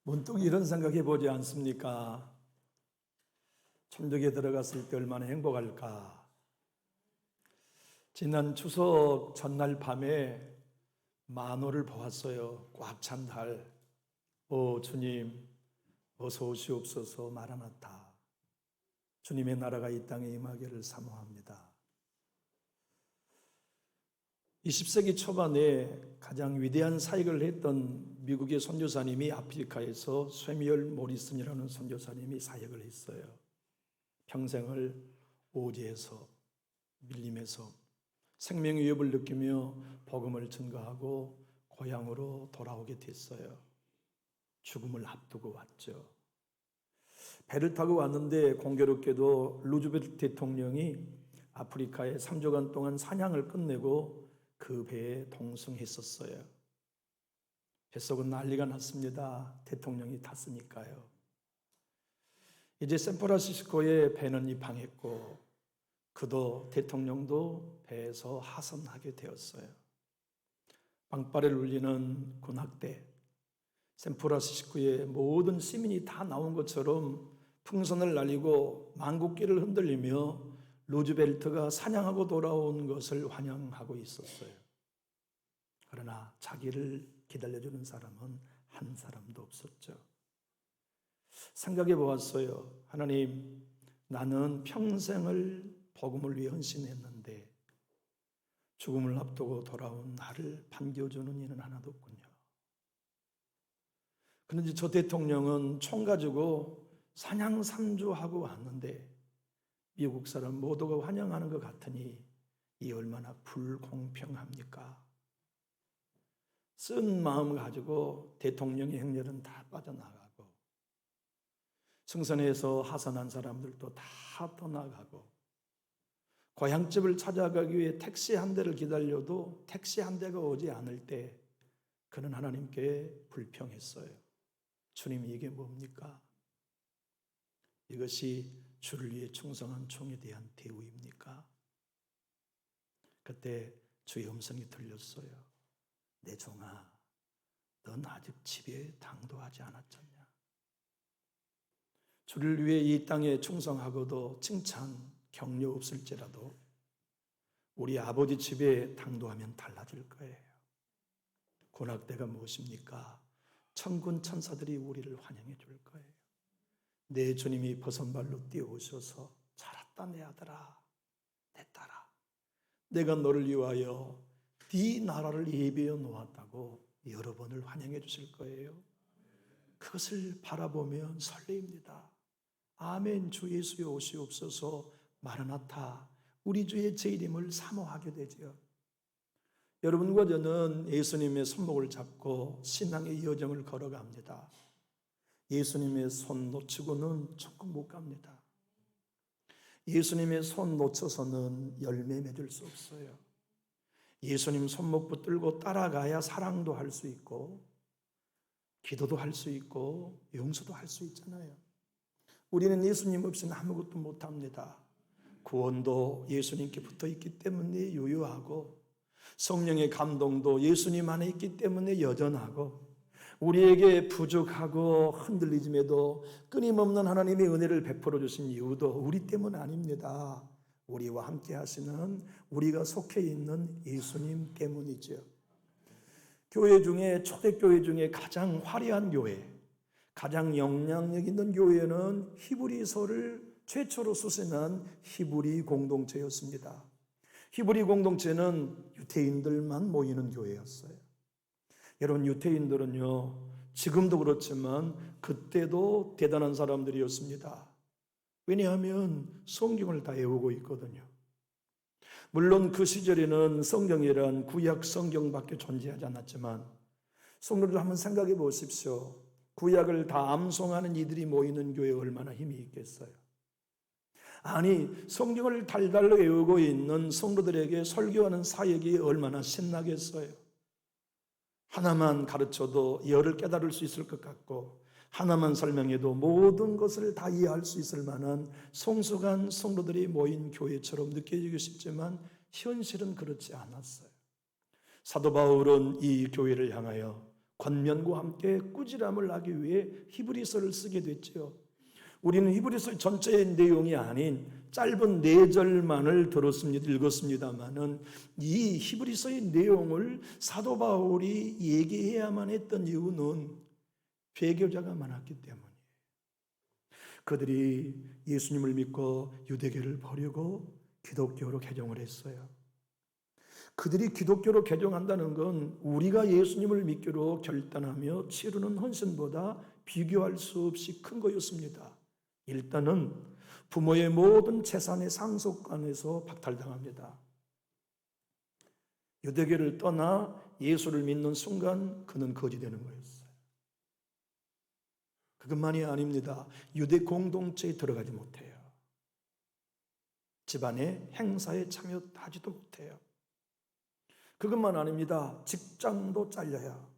문득 이런 생각해 보지 않습니까? 천국에 들어갔을 때 얼마나 행복할까? 지난 추석 전날 밤에 만호를 보았어요. 꽉 찬 달. 오 주님, 어서 오시옵소서. 마라나타. 주님의 나라가 이 땅에 임하기를 사모합니다. 20세기 초반에 가장 위대한 사역을 했던 미국의 선교사님이 아프리카에서 쇠미얼 모리슨이라는 선교사님이 사역을 했어요. 평생을 오지에서 밀림에서 생명 위협을 느끼며 복음을 증거하고 고향으로 돌아오게 됐어요. 죽음을 앞두고 왔죠. 배를 타고 왔는데 공교롭게도 루즈벨트 대통령이 아프리카에 3주간 동안 사냥을 끝내고 그 배에 동승했었어요. 뱃속은 난리가 났습니다. 대통령이 탔으니까요. 이제 샌프란시스코에 배는 입항했고 그도 대통령도 배에서 하선하게 되었어요. 빵빠레를 울리는 군악대, 샌프란시스코의 모든 시민이 다 나온 것처럼 풍선을 날리고 만국기를 흔들리며 루즈벨트가 사냥하고 돌아온 것을 환영하고 있었어요. 그러나 자기를 기다려주는 사람은 한 사람도 없었죠. 생각해 보았어요. 하나님, 나는 평생을 복음을 위해 헌신했는데 죽음을 앞두고 돌아온 나를 반겨주는 이는 하나도 없군요. 그런데 저 대통령은 총 가지고 사냥 3주하고 왔는데 미국 사람 모두가 환영하는 것 같으니 이 얼마나 불공평합니까? 쓴 마음 가지고 대통령의 행렬은 다 빠져나가고 승선에서 하선한 사람들도 다 떠나가고 고향집을 찾아가기 위해 택시 한 대를 기다려도 택시 한 대가 오지 않을 때 그는 하나님께 불평했어요. 주님, 이게 뭡니까? 이것이 주를 위해 충성한 종에 대한 대우입니까? 그때 주의 음성이 들렸어요. 내 종아, 넌 아직 집에 당도하지 않았잖냐? 주를 위해 이 땅에 충성하고도 칭찬, 격려 없을지라도 우리 아버지 집에 당도하면 달라질 거예요. 군악대가 무엇입니까? 천군 천사들이 우리를 환영해 줄 거예요. 내 주님이 버선발로 뛰어오셔서 잘했다 내 아들아, 내 딸아, 내가 너를 위하여 네 나라를 예비해 놓았다고 여러 번을 환영해 주실 거예요. 그것을 바라보면 설레입니다. 아멘. 주 예수여 오시옵소서. 마라나타. 우리 주의 재림을 사모하게 되죠. 여러분과 저는 예수님의 손목을 잡고 신앙의 여정을 걸어갑니다. 예수님의 손 놓치고는 조금 못 갑니다. 예수님의 손 놓쳐서는 열매 맺을 수 없어요. 예수님 손목 붙들고 따라가야 사랑도 할 수 있고 기도도 할 수 있고 용서도 할 수 있잖아요. 우리는 예수님 없이는 아무것도 못합니다. 구원도 예수님께 붙어있기 때문에 유효하고 성령의 감동도 예수님 안에 있기 때문에 여전하고 우리에게 부족하고 흔들리짐에도 끊임없는 하나님의 은혜를 베풀어 주신 이유도 우리 때문 아닙니다. 우리와 함께 하시는, 우리가 속해 있는 예수님 때문이죠. 교회 중에, 초대교회 중에 가장 화려한 교회, 가장 영향력 있는 교회는 히브리서를 최초로 수신한 히브리 공동체였습니다. 히브리 공동체는 유대인들만 모이는 교회였어요. 여러분, 유대인들은요, 지금도 그렇지만 그때도 대단한 사람들이었습니다. 왜냐하면 성경을 다 외우고 있거든요. 물론 그 시절에는 성경이란 구약 성경밖에 존재하지 않았지만 성도들 한번 생각해 보십시오. 구약을 다 암송하는 이들이 모이는 교회에 얼마나 힘이 있겠어요. 아니, 성경을 달달로 외우고 있는 성도들에게 설교하는 사역이 얼마나 신나겠어요. 하나만 가르쳐도 열을 깨달을 수 있을 것 같고 하나만 설명해도 모든 것을 다 이해할 수 있을 만한 성숙한 성도들이 모인 교회처럼 느껴지기 쉽지만 현실은 그렇지 않았어요. 사도 바울은 이 교회를 향하여 권면과 함께 꾸지람을 하기 위해 히브리서를 쓰게 됐지요. 우리는 히브리서 전체의 내용이 아닌 짧은 4절만을 들었습니다. 읽었습니다마는 이 히브리서의 내용을 사도 바울이 얘기해야만 했던 이유는 배교자가 많았기 때문이에요. 그들이 예수님을 믿고 유대교를 버리고 기독교로 개종을 했어요. 그들이 기독교로 개종한다는 건 우리가 예수님을 믿기로 결단하며 치르는 헌신보다 비교할 수 없이 큰 거였습니다. 일단은 부모의 모든 재산의 상속관에서 박탈당합니다. 유대교를 떠나 예수를 믿는 순간 그는 거지 되는 거였어요. 그것만이 아닙니다. 유대 공동체에 들어가지 못해요. 집안의 행사에 참여하지도 못해요. 그것만 아닙니다. 직장도 잘려요.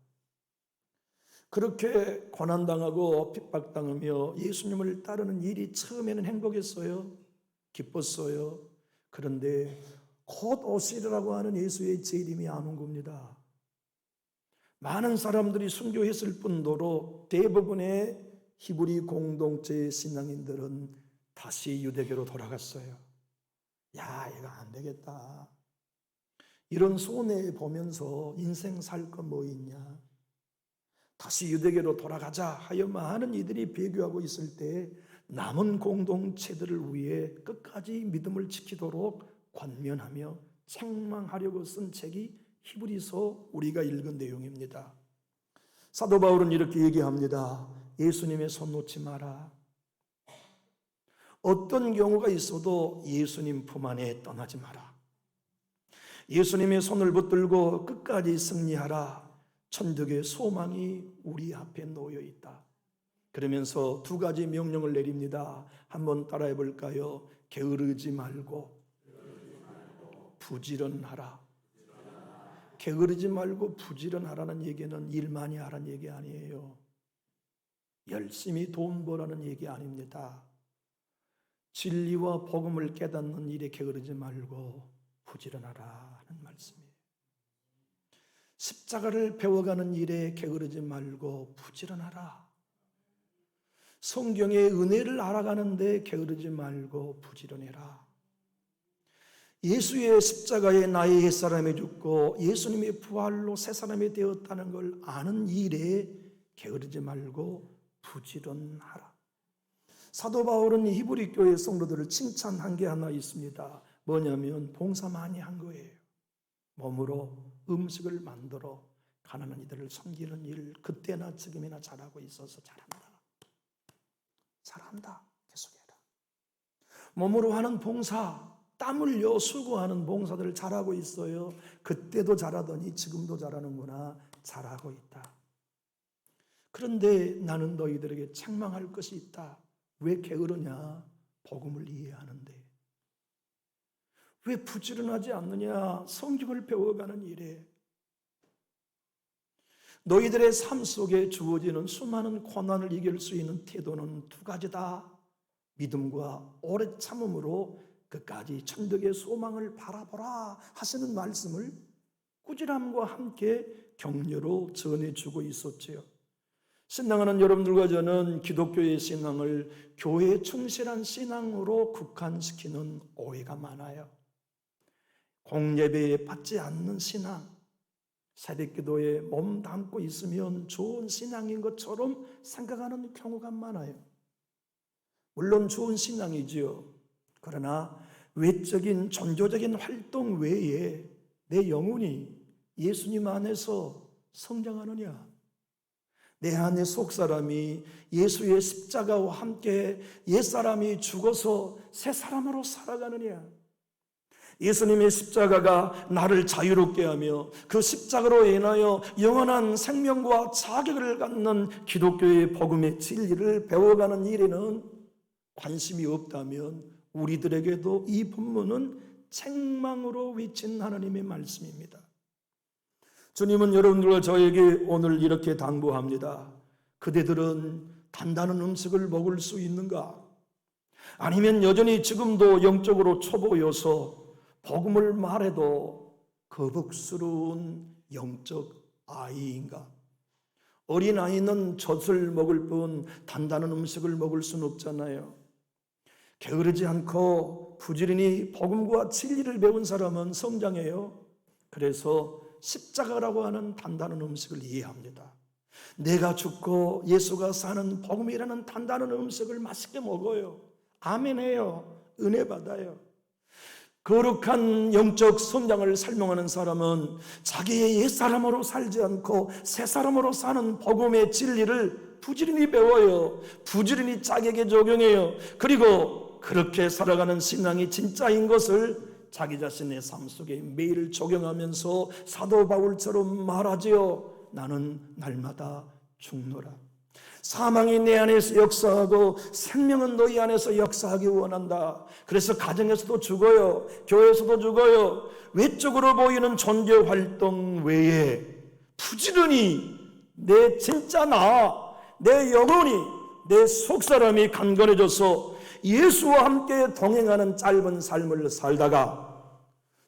그렇게 고난당하고 핍박당하며 예수님을 따르는 일이 처음에는 행복했어요. 기뻤어요. 그런데 곧 오시리라고 하는 예수의 재림이 안 온 겁니다. 많은 사람들이 순교했을 뿐더러 대부분의 히브리 공동체의 신앙인들은 다시 유대교로 돌아갔어요. 야, 이거 안 되겠다. 이런 손해 보면서 인생 살 거 뭐 있냐? 다시 유대교로 돌아가자 하여 많은 이들이 배교하고 있을 때 남은 공동체들을 위해 끝까지 믿음을 지키도록 권면하며 책망하려고 쓴 책이 히브리서 우리가 읽은 내용입니다. 사도 바울은 이렇게 얘기합니다. 예수님의 손 놓지 마라. 어떤 경우가 있어도 예수님 품 안에 떠나지 마라. 예수님의 손을 붙들고 끝까지 승리하라. 천국의 소망이 우리 앞에 놓여 있다. 그러면서 2가지 명령을 내립니다. 한번 따라해 볼까요? 게으르지 말고 부지런하라. 게으르지 말고 부지런하라는 얘기는 일 많이 하라는 얘기 아니에요. 열심히 돈 벌라는 얘기 아닙니다. 진리와 복음을 깨닫는 일에 게으르지 말고 부지런하라 하는 말씀이에요. 십자가를 배워가는 일에 게으르지 말고 부지런하라. 성경의 은혜를 알아가는데 게으르지 말고 부지런해라. 예수의 십자가에 나의 옛사람이 죽고 예수님의 부활로 새사람이 되었다는 걸 아는 일에 게으르지 말고 부지런하라. 사도 바울은 히브리 교회 성도들을 칭찬한 게 하나 있습니다. 뭐냐면 봉사 많이 한 거예요. 몸으로 음식을 만들어 가난한 이들을 섬기는 일 그때나 지금이나 잘하고 있어서 잘한다. 계속해라. 몸으로 하는 봉사, 땀 흘려 수고하는 봉사들을 잘하고 있어요. 그때도 잘하더니 지금도 잘하는구나. 잘하고 있다. 그런데 나는 너희들에게 책망할 것이 있다. 왜 게으르냐? 복음을 이해하는데. 왜 부지런하지 않느냐? 성경을 배워가는 일에. 너희들의 삶 속에 주어지는 수많은 고난을 이길 수 있는 태도는 2가지다. 믿음과 오래 참음으로 끝까지 천국의 소망을 바라보라 하시는 말씀을 꾸지람과 함께 격려로 전해주고 있었지요. 신앙하는 여러분들과 저는 기독교의 신앙을 교회에 충실한 신앙으로 국한시키는 오해가 많아요. 공예배에 받지 않는 신앙, 새벽기도에 몸 담고 있으면 좋은 신앙인 것처럼 생각하는 경우가 많아요. 물론 좋은 신앙이지요. 그러나 외적인 종교적인 활동 외에 내 영혼이 예수님 안에서 성장하느냐? 내 안의 속사람이 예수의 십자가와 함께 옛사람이 죽어서 새 사람으로 살아가느냐? 예수님의 십자가가 나를 자유롭게 하며 그 십자가로 인하여 영원한 생명과 자격을 갖는 기독교의 복음의 진리를 배워가는 일에는 관심이 없다면 우리들에게도 이 본문은 책망으로 외친 하나님의 말씀입니다. 주님은 여러분들과 저에게 오늘 이렇게 당부합니다. 그대들은 단단한 음식을 먹을 수 있는가? 아니면 여전히 지금도 영적으로 초보여서 복음을 말해도 거북스러운 영적 아이인가? 어린아이는 젖을 먹을 뿐 단단한 음식을 먹을 수는 없잖아요. 게으르지 않고 부지런히 복음과 진리를 배운 사람은 성장해요. 그래서 십자가라고 하는 단단한 음식을 이해합니다. 내가 죽고 예수가 사는 복음이라는 단단한 음식을 맛있게 먹어요. 아멘해요. 은혜 받아요. 거룩한 영적 성장을 설명하는 사람은 자기의 옛사람으로 살지 않고 새사람으로 사는 복음의 진리를 부지런히 배워요. 부지런히 자기에게 적용해요. 그리고 그렇게 살아가는 신앙이 진짜인 것을 자기 자신의 삶 속에 매일 적용하면서 사도 바울처럼 말하지요. 나는 날마다 죽노라. 사망이 내 안에서 역사하고 생명은 너희 안에서 역사하기 원한다. 그래서 가정에서도 죽어요. 교회에서도 죽어요. 외적으로 보이는 존재 활동 외에 부지런히 내 진짜 내 영혼이, 내 속사람이 강건해져서 예수와 함께 동행하는 짧은 삶을 살다가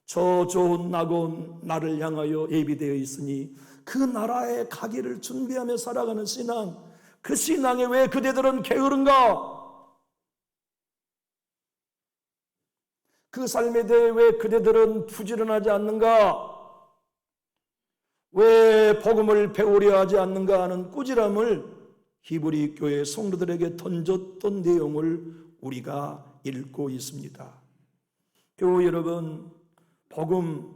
저 좋은 낙원 나를 향하여 예비되어 있으니 그 나라에 가기를 준비하며 살아가는 신앙, 그 신앙에 왜 그대들은 게으른가? 그 삶에 대해 왜 그대들은 부지런하지 않는가? 왜 복음을 배우려 하지 않는가 하는 꾸지람을 히브리 교회 성도들에게 던졌던 내용을 우리가 읽고 있습니다. 교회 여러분, 복음,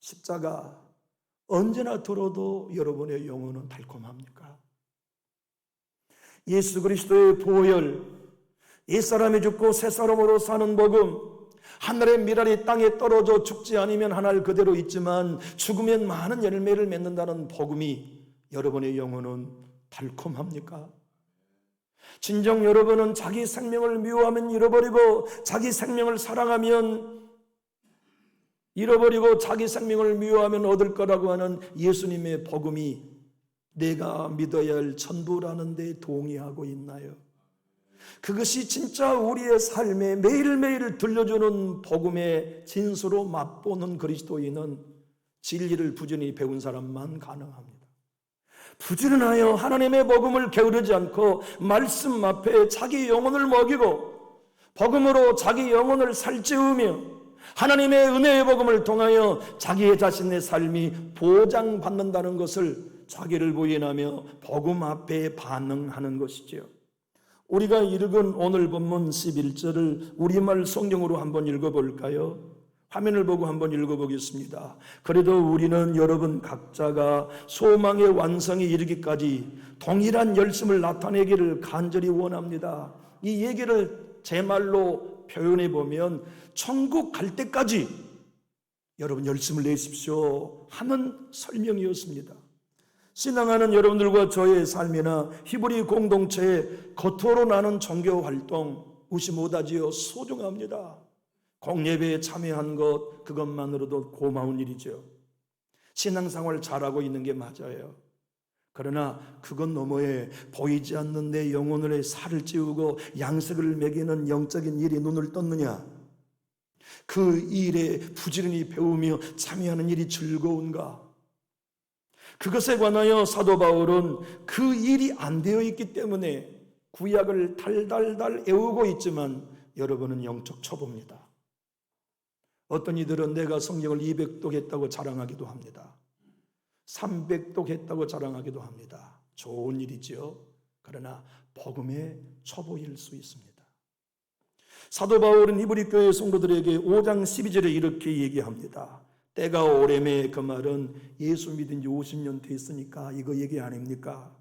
십자가 언제나 들어도 여러분의 영혼은 달콤합니까? 예수 그리스도의 보혈, 옛사람이 죽고 새사람으로 사는 복음, 하늘의 미랄이 땅에 떨어져 죽지 않으면 하늘 그대로 있지만 죽으면 많은 열매를 맺는다는 복음이 여러분의 영혼은 달콤합니까? 진정 여러분은 자기 생명을 미워하면 잃어버리고 자기 생명을 사랑하면 잃어버리고 자기 생명을 미워하면 얻을 거라고 하는 예수님의 복음이 내가 믿어야 할 전부라는 데 동의하고 있나요? 그것이 진짜 우리의 삶에 매일매일 들려주는 복음의 진수로 맛보는 그리스도인은 진리를 부지런히 배운 사람만 가능합니다. 부지런하여 하나님의 복음을 게으르지 않고 말씀 앞에 자기 영혼을 먹이고 복음으로 자기 영혼을 살찌우며 하나님의 은혜의 복음을 통하여 자기 자신의 삶이 보장받는다는 것을 자기를 부인하며 복음 앞에 반응하는 것이지요. 우리가 읽은 오늘 본문 11절을 우리말 성경으로 한번 읽어볼까요? 화면을 보고 한번 읽어보겠습니다. 그래도 우리는 여러분 각자가 소망의 완성에 이르기까지 동일한 열심을 나타내기를 간절히 원합니다. 이 얘기를 제 말로 표현해 보면 천국 갈 때까지 여러분 열심을 내십시오 하는 설명이었습니다. 신앙하는 여러분들과 저의 삶이나 히브리 공동체의 겉으로 나는 종교 활동 무시 못하지요. 소중합니다. 공예배에 참여한 것 그것만으로도 고마운 일이죠. 신앙생활 잘하고 있는 게 맞아요. 그러나 그것 너머에 보이지 않는 내 영혼을 살을 찌우고 양식을 먹이는 영적인 일이 눈을 떴느냐? 그 일에 부지런히 배우며 참여하는 일이 즐거운가? 그것에 관하여 사도 바울은 그 일이 안 되어 있기 때문에 구약을 달달달 애우고 있지만 여러분은 영적 초보입니다. 어떤 이들은 내가 성경을 200독 했다고 자랑하기도 합니다. 300독 했다고 자랑하기도 합니다. 좋은 일이지요. 그러나 복음의 초보일 수 있습니다. 사도 바울은 히브리 교회 성도들에게 5장 12절에 이렇게 얘기합니다. 때가 오래매, 그 말은 예수 믿은 지 50년 됐으니까 이거 얘기 아닙니까?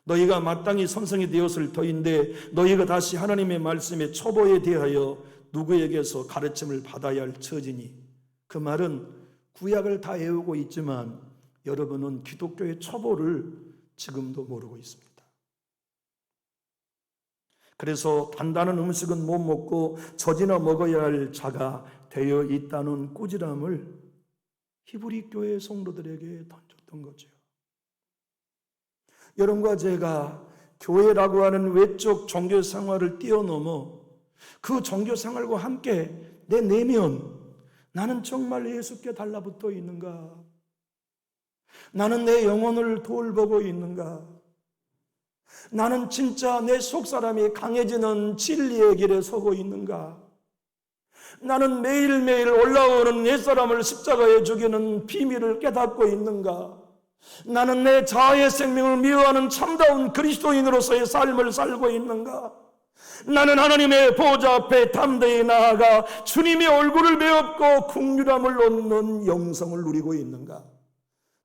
너희가 마땅히 선성이 되었을 터인데 너희가 다시 하나님의 말씀의 초보에 대하여 누구에게서 가르침을 받아야 할 처지니, 그 말은 구약을 다 외우고 있지만 여러분은 기독교의 초보를 지금도 모르고 있습니다. 그래서 단단한 음식은 못 먹고 젖이나 먹어야 할 자가 되어 있다는 꾸지람을 히브리 교회 성도들에게 던졌던 거죠. 여러분과 제가 교회라고 하는 외적 종교 생활을 뛰어넘어 그 종교 생활과 함께 내 내면, 나는 정말 예수께 달라붙어 있는가? 나는 내 영혼을 돌보고 있는가? 나는 진짜 내 속사람이 강해지는 진리의 길에 서고 있는가? 나는 매일매일 올라오는 옛사람을 십자가에 죽이는 비밀을 깨닫고 있는가? 나는 내 자아의 생명을 미워하는 참다운 그리스도인으로서의 삶을 살고 있는가? 나는 하나님의 보좌 앞에 담대히 나아가 주님의 얼굴을 배웠고 긍휼함을 얻는 영성을 누리고 있는가?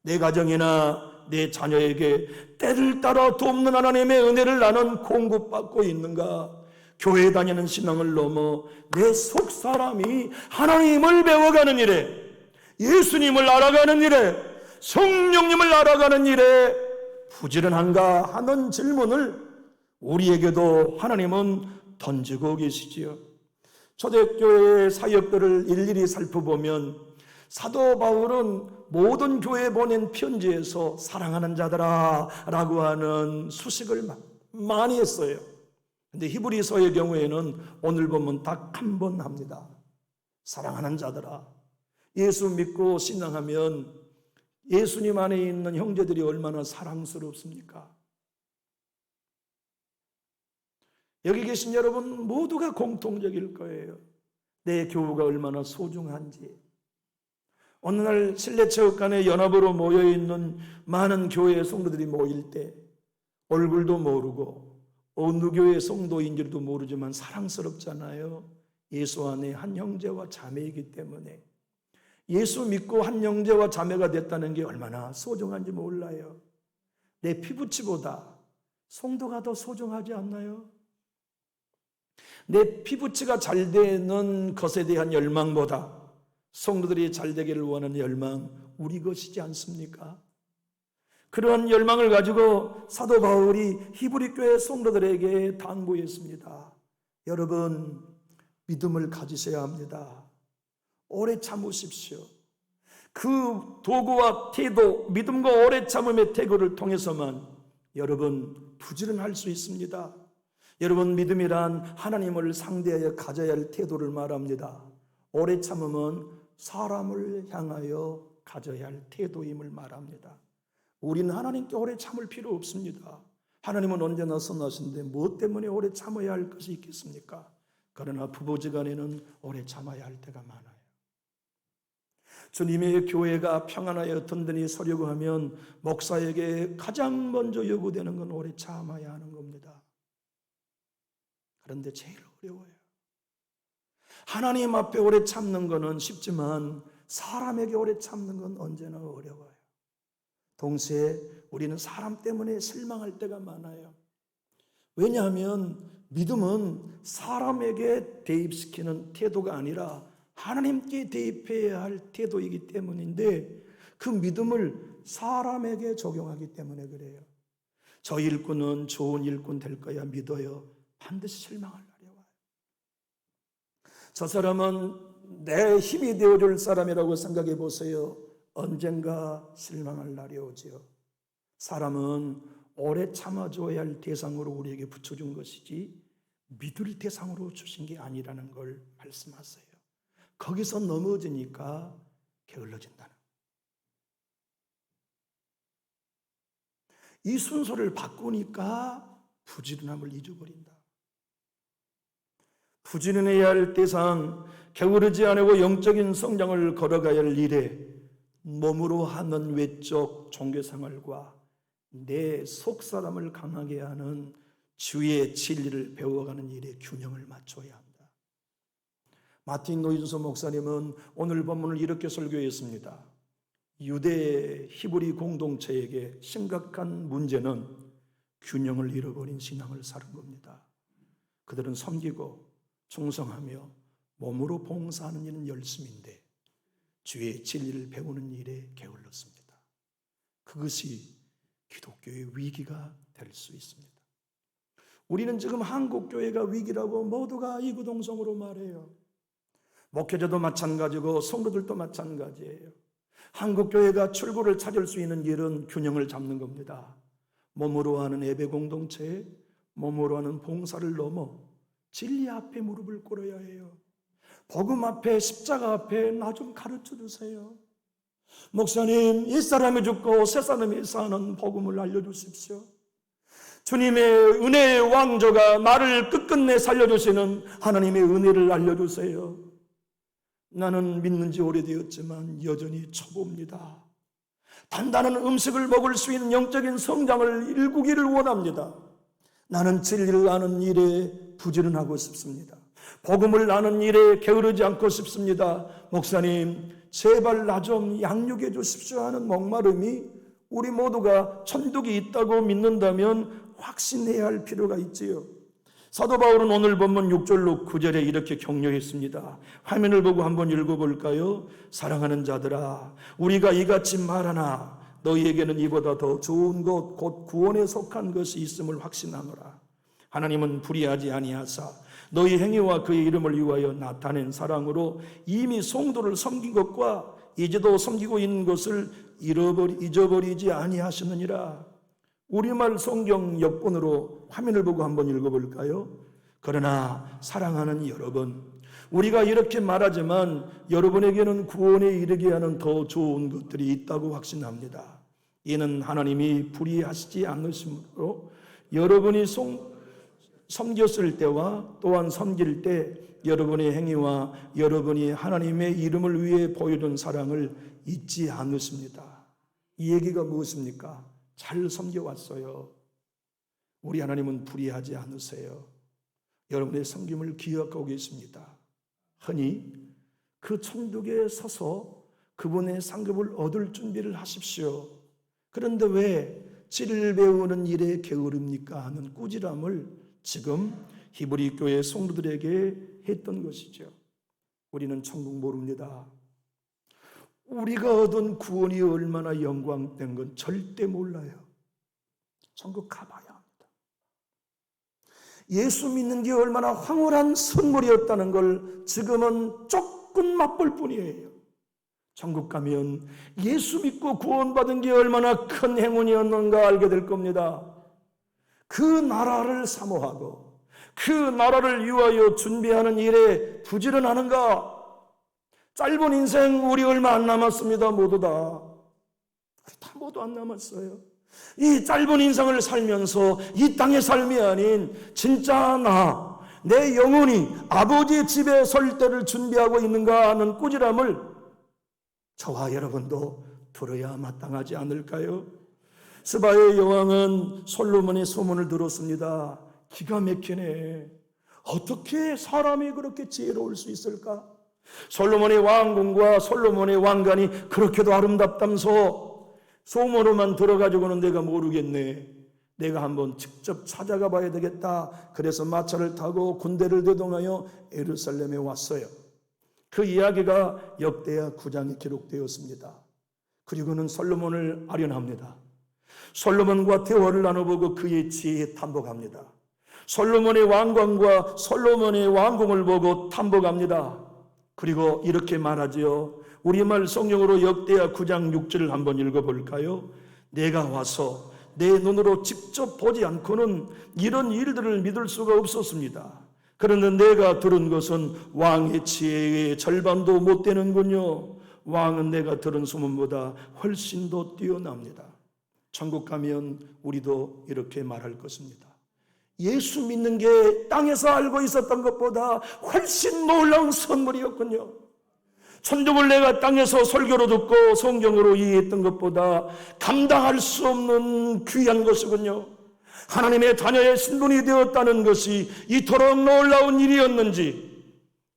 내 가정이나 내 자녀에게 때를 따라 돕는 하나님의 은혜를 나는 공급받고 있는가? 교회 다니는 신앙을 넘어 내 속사람이 하나님을 배워가는 일에, 예수님을 알아가는 일에, 성령님을 알아가는 일에 부지런한가 하는 질문을 우리에게도 하나님은 던지고 계시지요. 초대교회의 사역들을 일일이 살펴보면 사도 바울은 모든 교회에 보낸 편지에서 사랑하는 자들아 라고 하는 수식을 많이 했어요. 근데 히브리서의 경우에는 오늘 보면 딱 한 번 합니다. 사랑하는 자들아. 예수 믿고 신앙하면 예수님 안에 있는 형제들이 얼마나 사랑스럽습니까? 여기 계신 여러분 모두가 공통적일 거예요. 내 교우가 얼마나 소중한지. 어느 날 실내체육관에 연합으로 모여있는 많은 교회의 성도들이 모일 때 얼굴도 모르고 어느 교회 성도인지도 모르지만 사랑스럽잖아요. 예수 안에 한 형제와 자매이기 때문에. 예수 믿고 한 형제와 자매가 됐다는 게 얼마나 소중한지 몰라요. 내 피부치보다 성도가 더 소중하지 않나요? 내 피부치가 잘 되는 것에 대한 열망보다 성도들이 잘 되기를 원하는 열망 우리 것이지 않습니까? 그런 열망을 가지고 사도 바울이 히브리 교회 성도들에게 당부했습니다. 여러분, 믿음을 가지셔야 합니다. 오래 참으십시오. 그 도구와 태도, 믿음과 오래 참음의 태도를 통해서만 여러분 부지런할 수 있습니다. 여러분, 믿음이란 하나님을 상대하여 가져야 할 태도를 말합니다. 오래 참음은 사람을 향하여 가져야 할 태도임을 말합니다. 우리는 하나님께 오래 참을 필요 없습니다. 하나님은 언제나 선하신데 무엇 때문에 오래 참아야 할 것이 있겠습니까? 그러나 부부지간에는 오래 참아야 할 때가 많아요. 주님의 교회가 평안하여 든든히 서려고 하면 목사에게 가장 먼저 요구되는 건 오래 참아야 하는 겁니다. 그런데 제일 어려워요. 하나님 앞에 오래 참는 것은 쉽지만 사람에게 오래 참는 건 언제나 어려워요. 동시에 우리는 사람 때문에 실망할 때가 많아요. 왜냐하면 믿음은 사람에게 대입시키는 태도가 아니라 하나님께 대입해야 할 태도이기 때문인데 그 믿음을 사람에게 적용하기 때문에 그래요. 저 일꾼은 좋은 일꾼 될 거야 믿어요. 반드시 실망할 날이 와요. 저 사람은 내 힘이 되어줄 사람이라고 생각해 보세요. 언젠가 실망할 날이 오지요. 사람은 오래 참아줘야 할 대상으로 우리에게 붙여준 것이지 믿을 대상으로 주신 게 아니라는 걸 말씀하세요. 거기서 넘어지니까 게을러진다는. 이 순서를 바꾸니까 부지런함을 잊어버린다. 부지런해야 할 대상, 게으르지 않고 영적인 성장을 걸어가야 할 일에 몸으로 하는 외적 종교생활과 내 속사람을 강하게 하는 주의 진리를 배워가는 일에 균형을 맞춰야 한다. 마틴 노이준서 목사님은 오늘 본문을 이렇게 설교했습니다. 유대 히브리 공동체에게 심각한 문제는 균형을 잃어버린 신앙을 사는 겁니다. 그들은 섬기고 충성하며 몸으로 봉사하는 일은 열심인데 주의 진리를 배우는 일에 게을렀습니다. 그것이 기독교의 위기가 될 수 있습니다. 우리는 지금 한국교회가 위기라고 모두가 이구동성으로 말해요. 목회자도 마찬가지고 성도들도 마찬가지예요. 한국교회가 출구를 찾을 수 있는 길은 균형을 잡는 겁니다. 몸으로 하는 예배 공동체, 몸으로 하는 봉사를 넘어 진리 앞에 무릎을 꿇어야 해요. 복음 앞에, 십자가 앞에 나 좀 가르쳐 주세요. 목사님, 이 사람이 죽고 새 사람이 사는 복음을 알려주십시오. 주님의 은혜의 왕조가 나를 끝끝내 살려주시는 하나님의 은혜를 알려주세요. 나는 믿는 지 오래되었지만 여전히 초보입니다. 단단한 음식을 먹을 수 있는 영적인 성장을 일구기를 원합니다. 나는 진리를 아는 일에 부지런하고 싶습니다. 복음을 아는 일에 게으르지 않고 싶습니다. 목사님, 제발 나 좀 양육해 주십시오 하는 목마름이 우리 모두가 천국이 있다고 믿는다면 확신해야 할 필요가 있지요. 사도 바울은 오늘 본문 6절로 9절에 이렇게 격려했습니다. 화면을 보고 한번 읽어볼까요? 사랑하는 자들아, 우리가 이같이 말하나 너희에게는 이보다 더 좋은 것 곧 구원에 속한 것이 있음을 확신하노라. 하나님은 불의하지 아니하사 너희 행위와 그의 이름을 위하여 나타낸 사랑으로 이미 성도를 섬긴 것과 이제도 섬기고 있는 것을 잊어버리지 아니하시느니라. 우리말 성경 역본으로 화면을 보고 한번 읽어볼까요? 그러나 사랑하는 여러분, 우리가 이렇게 말하지만 여러분에게는 구원에 이르게 하는 더 좋은 것들이 있다고 확신합니다. 이는 하나님이 불의하시지 않으심으로 여러분이 섬겼을 때와 또한 섬길 때 여러분의 행위와 여러분이 하나님의 이름을 위해 보여준 사랑을 잊지 않으십니다. 이 얘기가 무엇입니까? 잘 섬겨왔어요. 우리 하나님은 불의하지 않으세요. 여러분의 섬김을 기억하고 계십니다. 흔히 그 천국에 서서 그분의 상급을 얻을 준비를 하십시오. 그런데 왜 진리를 배우는 일에 게으릅니까? 하는 꾸지람을 지금 히브리 교회 성도들에게 했던 것이죠. 우리는 천국 모릅니다. 우리가 얻은 구원이 얼마나 영광된 건 절대 몰라요. 천국 가봐야 합니다. 예수 믿는 게 얼마나 황홀한 선물이었다는 걸 지금은 조금 맛볼 뿐이에요. 천국 가면 예수 믿고 구원받은 게 얼마나 큰 행운이었는가 알게 될 겁니다. 그 나라를 사모하고 그 나라를 위하여 준비하는 일에 부지런하는가? 짧은 인생 우리 얼마 안 남았습니다. 모두 다. 모두 안 남았어요. 이 짧은 인생을 살면서 이 땅의 삶이 아닌 진짜 내 영혼이 아버지의 집에 설 때를 준비하고 있는가 하는 꾸지람을 저와 여러분도 들어야 마땅하지 않을까요? 스바의 여왕은 솔로몬의 소문을 들었습니다. 기가 막히네. 어떻게 사람이 그렇게 지혜로울 수 있을까? 솔로몬의 왕궁과 솔로몬의 왕관이 그렇게도 아름답다면서 소문으로만 들어가지고는 내가 모르겠네. 내가 한번 직접 찾아가 봐야 되겠다. 그래서 마차를 타고 군대를 대동하여 예루살렘에 왔어요. 그 이야기가 역대하 9장에 기록되었습니다. 그리고는 솔로몬을 아련합니다. 솔로몬과 대화를 나눠보고 그의 지혜에 탐복합니다. 솔로몬의 왕관과 솔로몬의 왕궁을 보고 탐복합니다. 그리고 이렇게 말하지요. 우리말 성경으로 역대하 9장 6절을 한번 읽어볼까요? 내가 와서 내 눈으로 직접 보지 않고는 이런 일들을 믿을 수가 없었습니다. 그런데 내가 들은 것은 왕의 지혜의 절반도 못 되는군요. 왕은 내가 들은 소문보다 훨씬 더 뛰어납니다. 천국 가면 우리도 이렇게 말할 것입니다. 예수 믿는 게 땅에서 알고 있었던 것보다 훨씬 놀라운 선물이었군요. 천국을 내가 땅에서 설교로 듣고 성경으로 이해했던 것보다 감당할 수 없는 귀한 것이군요. 하나님의 자녀의 신분이 되었다는 것이 이토록 놀라운 일이었는지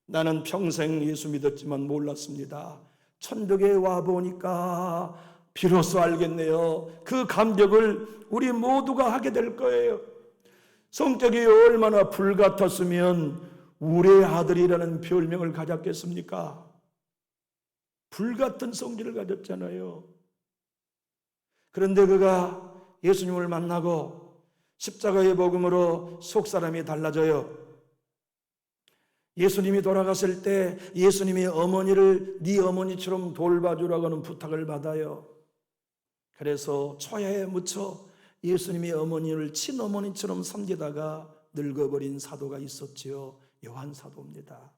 나는 평생 예수 믿었지만 몰랐습니다. 천국에 와보니까 비로소 알겠네요. 그 감격을 우리 모두가 하게 될 거예요. 성격이 얼마나 불같았으면 우리의 아들이라는 별명을 가졌겠습니까? 불같은 성질을 가졌잖아요. 그런데 그가 예수님을 만나고 십자가의 복음으로 속사람이 달라져요. 예수님이 돌아갔을 때 예수님이 어머니를 네 어머니처럼 돌봐주라고 하는 부탁을 받아요. 그래서 초야에 묻혀 예수님의 어머니를 친어머니처럼 섬기다가 늙어버린 사도가 있었지요. 요한 사도입니다.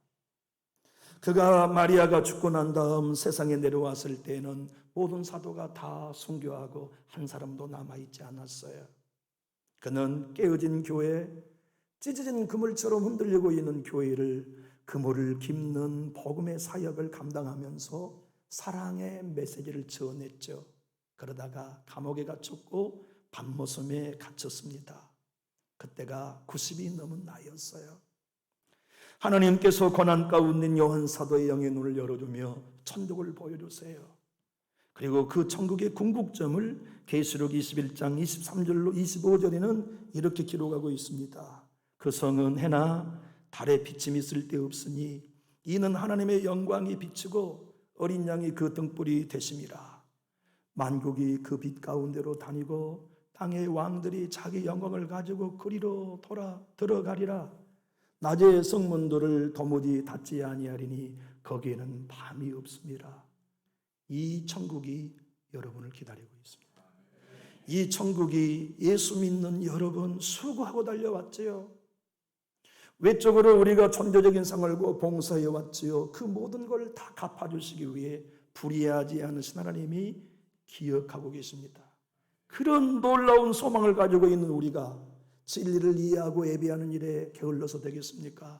그가 마리아가 죽고 난 다음 세상에 내려왔을 때에는 모든 사도가 다 순교하고 한 사람도 남아있지 않았어요. 그는 깨어진 교회, 찢어진 그물처럼 흔들리고 있는 교회를 그물을 깁는 복음의 사역을 감당하면서 사랑의 메시지를 전했죠. 그러다가 감옥에 갇혔고 밤모섬에 갇혔습니다. 그때가 90이 넘은 나이였어요. 하나님께서 고난 가운데 있는 요한 사도의 영의 눈을 열어주며 천국을 보여주세요. 그리고 그 천국의 궁극점을 계시록 21장 23절로 25절에는 이렇게 기록하고 있습니다. 그 성은 해나 달에 비침이 쓸데없으니 이는 하나님의 영광이 비치고 어린 양이 그 등불이 되심이라. 만국이 그 빛 가운데로 다니고 땅의 왕들이 자기 영광을 가지고 그리로 들어가리라. 낮에 성문들을 도무지 닫지 아니하리니 거기에는 밤이 없습니다. 이 천국이 여러분을 기다리고 있습니다. 이 천국이 예수 믿는 여러분 수고하고 달려왔지요. 외적으로 우리가 천재적인 생활과 봉사해 왔지요. 그 모든 걸 다 갚아주시기 위해 불의하지 않으신 하나님이 기억하고 계십니다. 그런 놀라운 소망을 가지고 있는 우리가 진리를 이해하고 예배하는 일에 게을러서 되겠습니까?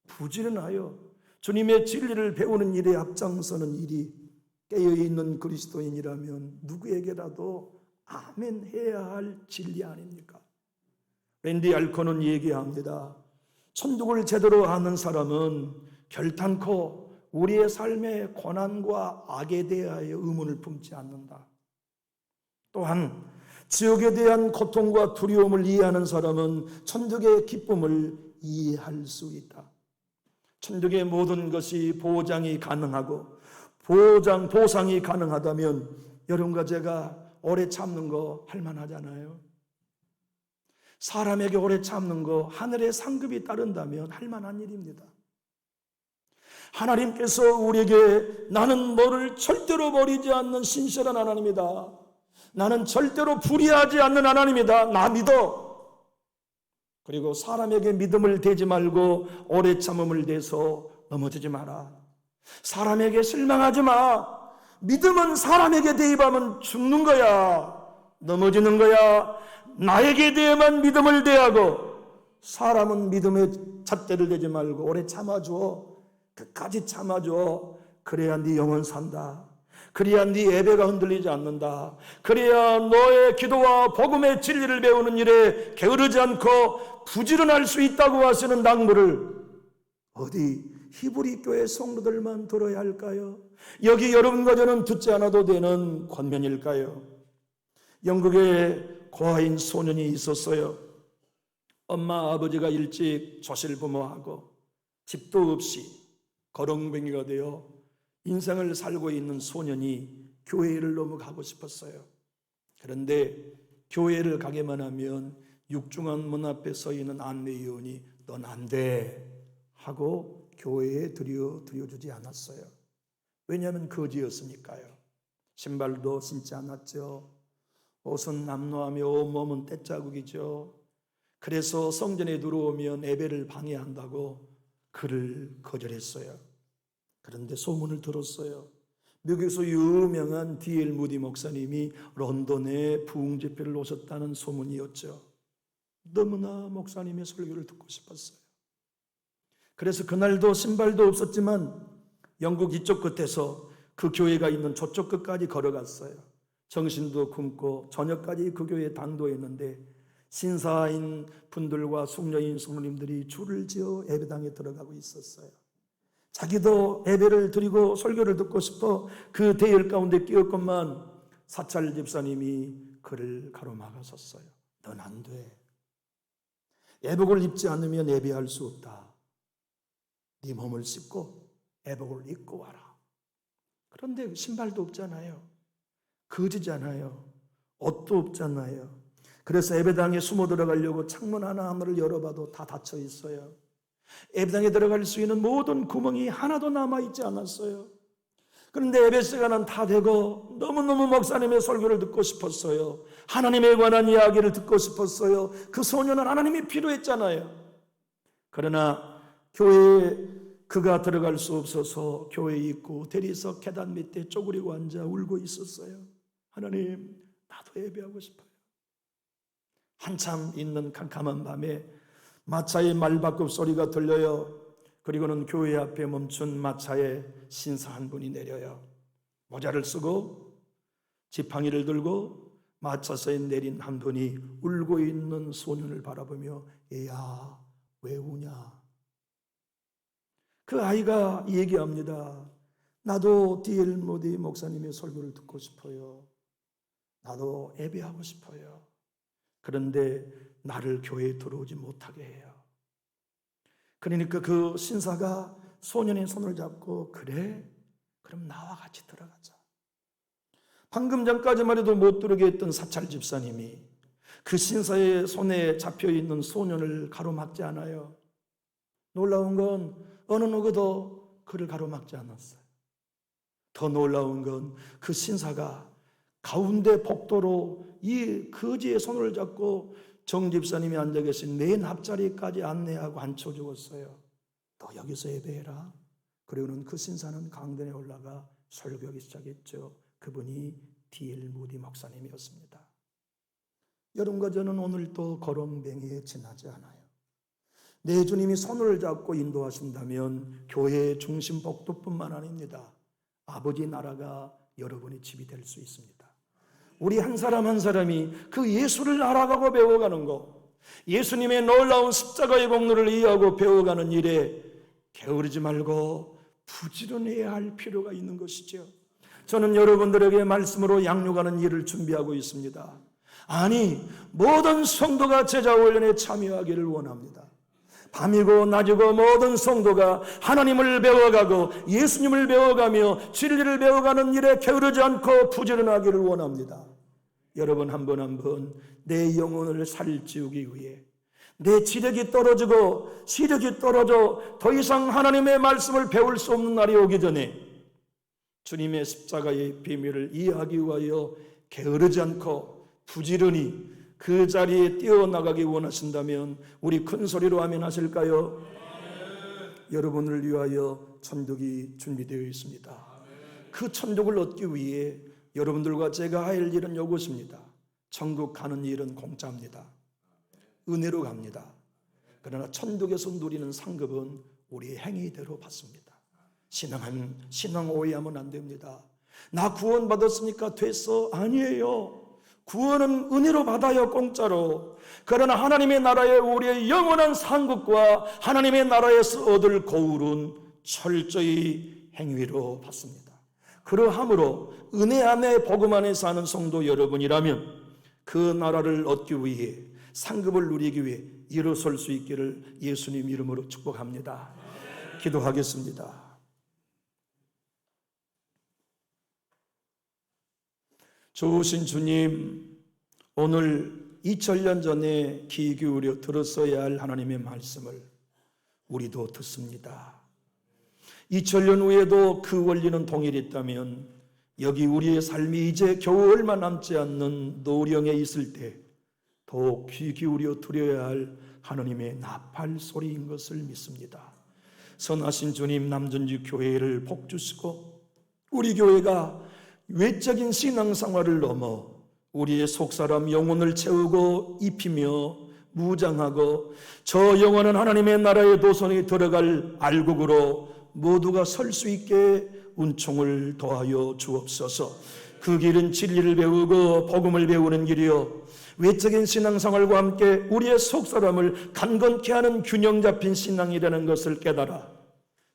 부지런하여 주님의 진리를 배우는 일에 앞장서는 일이 깨어있는 그리스도인이라면 누구에게라도 아멘 해야 할 진리 아닙니까? 랜디 알코는 얘기합니다. 천국을 제대로 아는 사람은 결단코 우리의 삶의 고난과 악에 대하여 의문을 품지 않는다. 또한 지옥에 대한 고통과 두려움을 이해하는 사람은 천국의 기쁨을 이해할 수 있다. 천국의 모든 것이 보장이 가능하고 보상이 가능하다면 여러분과 제가 오래 참는 거 할만하잖아요. 사람에게 오래 참는 거 하늘의 상급이 따른다면 할만한 일입니다. 하나님께서 우리에게 나는 너를 절대로 버리지 않는 신실한 하나님이다. 나는 절대로 불의하지 않는 하나님이다. 나 믿어. 그리고 사람에게 믿음을 대지 말고 오래 참음을 대서 넘어지지 마라. 사람에게 실망하지 마. 믿음은 사람에게 대입하면 죽는 거야. 넘어지는 거야. 나에게 대해만 믿음을 대하고 사람은 믿음에 잣대를 대지 말고 오래 참아줘. 끝까지 참아줘. 그래야 네 영혼 산다. 그래야 네 예배가 흔들리지 않는다. 그래야 너의 기도와 복음의 진리를 배우는 일에 게으르지 않고 부지런할 수 있다고 하시는 낭물을 어디 히브리 교회 성도들만 들어야 할까요? 여기 여러분과 저는 듣지 않아도 되는 권면일까요? 영국에 고아인 소년이 있었어요. 엄마 아버지가 일찍 조실부모하고 집도 없이 거렁뱅이가 되어 인생을 살고 있는 소년이 교회를 너무 가고 싶었어요. 그런데 교회를 가게만 하면 육중한 문 앞에 서 있는 안내위원이 넌 안 돼 하고 교회에 들여주지 않았어요. 왜냐하면 거지였으니까요. 신발도 신지 않았죠. 옷은 남루하며 온몸은 때자국이죠. 그래서 성전에 들어오면 예배를 방해한다고 그를 거절했어요. 그런데 소문을 들었어요. 미국에서 유명한 D.L. 무디 목사님이 런던에 부흥 집회를 오셨다는 소문이었죠. 너무나 목사님의 설교를 듣고 싶었어요. 그래서 그날도 신발도 없었지만 영국 이쪽 끝에서 그 교회가 있는 저쪽 끝까지 걸어갔어요. 정신도 굶고 저녁까지 그 교회에 당도했는데 신사인 분들과 숙녀인 숙녀님들이 줄을 지어 예배당에 들어가고 있었어요. 자기도 예배를 드리고 설교를 듣고 싶어 그 대열 가운데 끼었건만 사찰 집사님이 그를 가로막았었어요. 넌 안 돼. 예복을 입지 않으면 예배할 수 없다. 네 몸을 씻고 예복을 입고 와라. 그런데 신발도 없잖아요. 거지잖아요. 옷도 없잖아요. 그래서 예배당에 숨어 들어가려고 창문 하나하나를 열어봐도 다 닫혀 있어요. 예배당에 들어갈 수 있는 모든 구멍이 하나도 남아있지 않았어요. 그런데 예배 시간은 다 되고 너무너무 목사님의 설교를 듣고 싶었어요. 하나님에 관한 이야기를 듣고 싶었어요. 그 소년은 하나님이 필요했잖아요. 그러나 교회에 그가 들어갈 수 없어서 교회 입구 대리석 계단 밑에 쪼그리고 앉아 울고 있었어요. 하나님, 나도 예배하고 싶어요. 한참 있는 캄캄한 밤에 마차의 말바꿈 소리가 들려요. 그리고는 교회 앞에 멈춘 마차에 신사 한 분이 내려요. 모자를 쓰고 지팡이를 들고 마차서에 내린 한 분이 울고 있는 소년을 바라보며 얘야 왜 우냐? 그 아이가 얘기합니다. 나도 D.L. 모디 목사님의 설교를 듣고 싶어요. 나도 예배하고 싶어요. 그런데 나를 교회에 들어오지 못하게 해요. 그러니까 그 신사가 소년의 손을 잡고 그래? 그럼 나와 같이 들어가자. 방금 전까지만 해도 못 들어오게 했던 사찰 집사님이 그 신사의 손에 잡혀있는 소년을 가로막지 않아요. 놀라운 건 어느 누구도 그를 가로막지 않았어요. 더 놀라운 건 그 신사가 가운데 복도로 이 거지의 손을 잡고 정 집사님이 앉아 계신 맨 앞자리까지 안내하고 앉혀주었어요. 너 여기서 예배해라. 그리고는 그 신사는 강단에 올라가 설교하기 시작했죠. 그분이 D.L. 무디 목사님이었습니다. 여러분과 저는 오늘도 거렁뱅이에 지나지 않아요. 내 주님이 손을 잡고 인도하신다면 교회의 중심 복도뿐만 아닙니다. 아버지 나라가 여러분의 집이 될 수 있습니다. 우리 한 사람 한 사람이 그 예수를 알아가고 배워가는 것, 예수님의 놀라운 십자가의 공로를 이해하고 배워가는 일에 게으르지 말고 부지런해야 할 필요가 있는 것이죠. 저는 여러분들에게 말씀으로 양육하는 일을 준비하고 있습니다. 아니, 모든 성도가 제자 훈련에 참여하기를 원합니다. 밤이고 낮이고 모든 성도가 하나님을 배워가고 예수님을 배워가며 진리를 배워가는 일에 게으르지 않고 부지런하기를 원합니다. 여러분 한 번 한 번 내 영혼을 살찌우기 위해 내 지력이 떨어지고 시력이 떨어져 더 이상 하나님의 말씀을 배울 수 없는 날이 오기 전에 주님의 십자가의 비밀을 이해하기 위하여 게으르지 않고 부지런히 그 자리에 뛰어나가기 원하신다면 우리 큰 소리로 아멘 하실까요? 여러분을 위하여 천국이 준비되어 있습니다. 그 천국을 얻기 위해 여러분들과 제가 할 일은 이것입니다. 천국 가는 일은 공짜입니다. 은혜로 갑니다. 그러나 천국에서 누리는 상급은 우리의 행위대로 받습니다. 신앙 오해하면 안 됩니다. 나 구원 받았으니까 됐어? 아니에요. 구원은 은혜로 받아요, 공짜로. 그러나 하나님의 나라에 우리의 영원한 상급과 하나님의 나라에서 얻을 거울은 철저히 행위로 받습니다. 그러함으로 은혜 안에 복음 안에 사는 성도 여러분이라면 그 나라를 얻기 위해 상급을 누리기 위해 일어설 수 있기를 예수님 이름으로 축복합니다. 기도하겠습니다. 좋으신 주님, 오늘 2000년 전에 귀 기울여 들었어야 할 하나님의 말씀을 우리도 듣습니다. 2000년 후에도 그 원리는 동일했다면 여기 우리의 삶이 이제 겨우 얼마 남지 않는 노령에 있을 때 더욱 귀 기울여 들어야 할 하나님의 나팔 소리인 것을 믿습니다. 선하신 주님, 남전지 교회를 복주시고 우리 교회가 외적인 신앙생활을 넘어 우리의 속사람 영혼을 채우고 입히며 무장하고 저 영혼은 하나님의 나라의 도선에 들어갈 알곡으로 모두가 설 수 있게 은총을 더하여 주옵소서. 그 길은 진리를 배우고 복음을 배우는 길이요 외적인 신앙생활과 함께 우리의 속사람을 강건케 하는 균형 잡힌 신앙이라는 것을 깨달아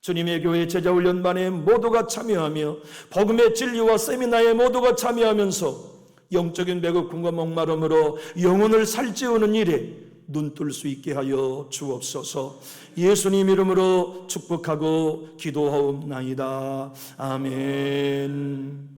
주님의 교회 제자훈련반에 모두가 참여하며 복음의 진리와 세미나에 모두가 참여하면서 영적인 배고픔과 목마름으로 영혼을 살찌우는 일에 눈뜰 수 있게 하여 주옵소서. 예수님 이름으로 축복하고 기도하옵나이다. 아멘.